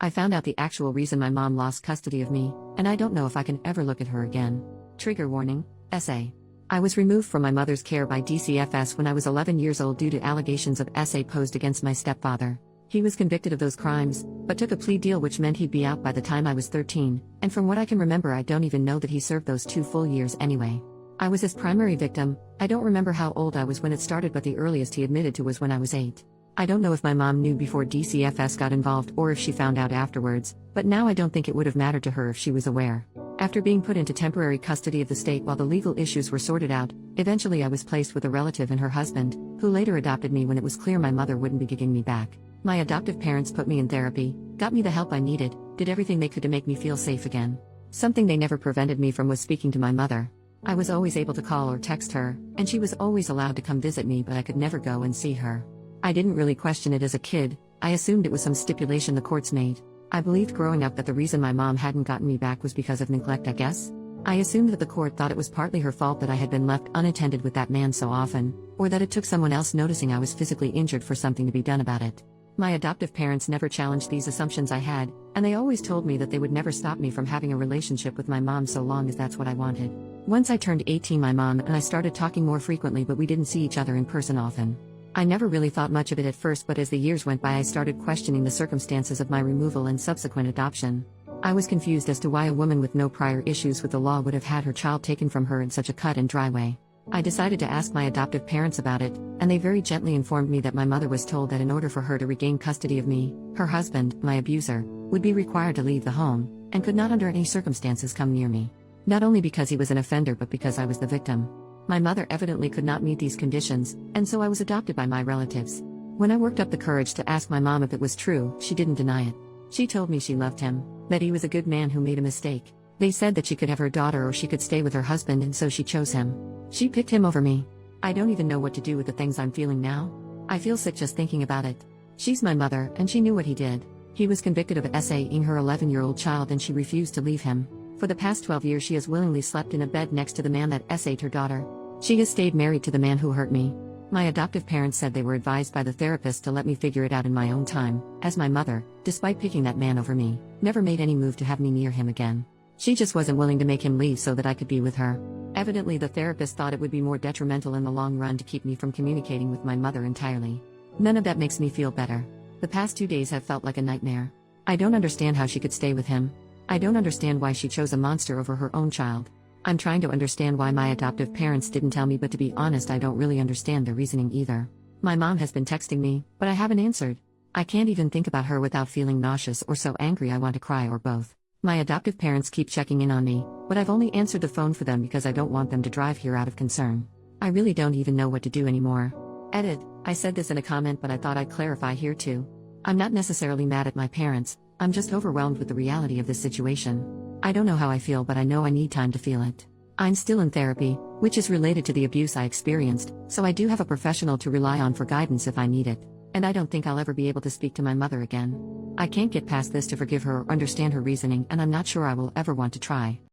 I found out the actual reason my mom lost custody of me, and I don't know if I can ever look at her again. Trigger warning, SA. I was removed from my mother's care by DCFS when I was 11 years old due to allegations of SA posed against my stepfather. He was convicted of those crimes, but took a plea deal which meant he'd be out by the time I was 13, and from what I can remember I don't even know that he served those 2 full years anyway. I was his primary victim. I don't remember how old I was when it started, but the earliest he admitted to was when I was 8. I don't know if my mom knew before DCFS got involved or if she found out afterwards, but now I don't think it would have mattered to her if she was aware. After being put into temporary custody of the state while the legal issues were sorted out, eventually I was placed with a relative and her husband, who later adopted me when it was clear my mother wouldn't be getting me back. My adoptive parents put me in therapy, got me the help I needed, did everything they could to make me feel safe again. Something they never prevented me from was speaking to my mother. I was always able to call or text her, and she was always allowed to come visit me, but I could never go and see her. I didn't really question it as a kid. I assumed it was some stipulation the courts made. I believed growing up that the reason my mom hadn't gotten me back was because of neglect, I guess. I assumed that the court thought it was partly her fault that I had been left unattended with that man so often, or that it took someone else noticing I was physically injured for something to be done about it. My adoptive parents never challenged these assumptions I had, and they always told me that they would never stop me from having a relationship with my mom so long as that's what I wanted. Once I turned 18, my mom and I started talking more frequently, but we didn't see each other in person often. I never really thought much of it at first, but as the years went by I started questioning the circumstances of my removal and subsequent adoption. I was confused as to why a woman with no prior issues with the law would have had her child taken from her in such a cut and dry way. I decided to ask my adoptive parents about it, and they very gently informed me that my mother was told that in order for her to regain custody of me, her husband, my abuser, would be required to leave the home, and could not under any circumstances come near me. Not only because he was an offender but because I was the victim. My mother evidently could not meet these conditions, and so I was adopted by my relatives. When I worked up the courage to ask my mom if it was true, she didn't deny it. She told me she loved him, that he was a good man who made a mistake. They said that she could have her daughter or she could stay with her husband, and so she chose him. She picked him over me. I don't even know what to do with the things I'm feeling now. I feel sick just thinking about it. She's my mother, and she knew what he did. He was convicted of SA-ing her 11-year-old child, and she refused to leave him. For the past 12 years she has willingly slept in a bed next to the man that SA'd her daughter. She has stayed married to the man who hurt me. My adoptive parents said they were advised by the therapist to let me figure it out in my own time, as my mother, despite picking that man over me, never made any move to have me near him again. She just wasn't willing to make him leave so that I could be with her. Evidently the therapist thought it would be more detrimental in the long run to keep me from communicating with my mother entirely. None of that makes me feel better. The past 2 days have felt like a nightmare. I don't understand how she could stay with him. I don't understand why she chose a monster over her own child. I'm trying to understand why my adoptive parents didn't tell me, but to be honest I don't really understand their reasoning either. My mom has been texting me, but I haven't answered. I can't even think about her without feeling nauseous or so angry I want to cry, or both. My adoptive parents keep checking in on me, but I've only answered the phone for them because I don't want them to drive here out of concern. I really don't even know what to do anymore. Edit. I said this in a comment, but I thought I'd clarify here too. I'm not necessarily mad at my parents, I'm just overwhelmed with the reality of this situation. I don't know how I feel, but I know I need time to feel it. I'm still in therapy, which is related to the abuse I experienced, so I do have a professional to rely on for guidance if I need it. And I don't think I'll ever be able to speak to my mother again. I can't get past this to forgive her or understand her reasoning, and I'm not sure I will ever want to try.